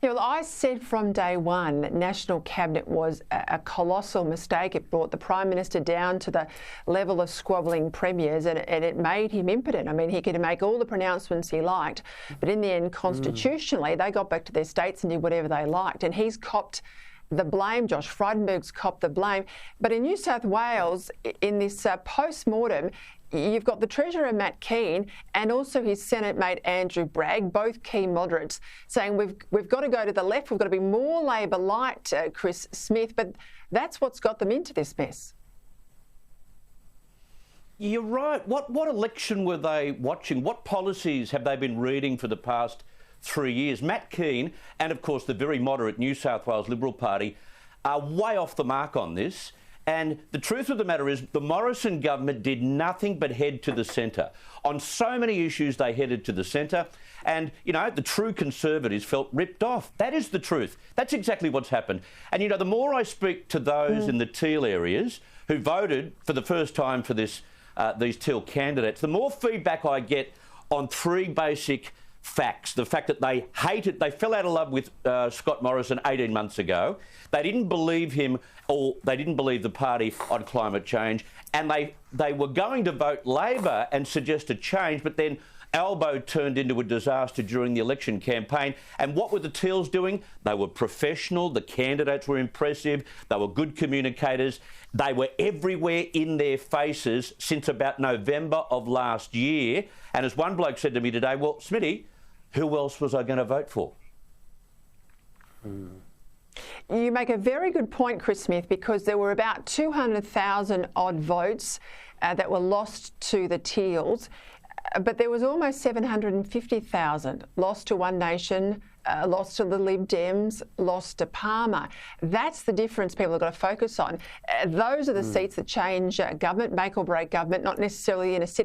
Yeah, well, I said from day one that National Cabinet was a colossal mistake. It brought the Prime Minister down to the level of squabbling premiers, and it made him impotent. I mean, he could make all the pronouncements he liked, but in the end, constitutionally, they got back to their states and did whatever they liked. And he's copped the blame. Josh Frydenberg's copped the blame. But in New South Wales, in this post-mortem, you've got the Treasurer, Matt Keane, and also his Senate mate, Andrew Bragg, both key moderates, saying we've got to go to the left, we've got to be more Labor light, Chris Smith, but that's what's got them into this mess. You're right. What election were they watching? What policies have they been reading for the past 3 years? Matt Keane and, of course, the very moderate New South Wales Liberal Party are way off the mark on this. And the truth of the matter is the Morrison government did nothing but head to the centre. On so many issues, they headed to the centre. And, you know, the true Conservatives felt ripped off. That is the truth. That's exactly what's happened. And, you know, the more I speak to those in the teal areas who voted for the first time for this, these teal candidates, the more feedback I get on three basic facts. The fact that they hated, they fell out of love with Scott Morrison 18 months ago. They didn't believe him, or they didn't believe the party on climate change, and they were going to vote Labor and suggest a change, but then Albo turned into a disaster during the election campaign. And what were the Teals doing? They were professional, the candidates were impressive, they were good communicators, they were everywhere in their faces since about November of last year. And as one bloke said to me today, well, Smitty, who else was I going to vote for? You make a very good point, Chris Smith, because there were about 200,000 odd votes that were lost to the Teals, but there was almost 750,000 lost to One Nation, lost to the Lib Dems, lost to Palmer. That's the difference people have got to focus on. Those are the seats that change government, make or break government, not necessarily in a city.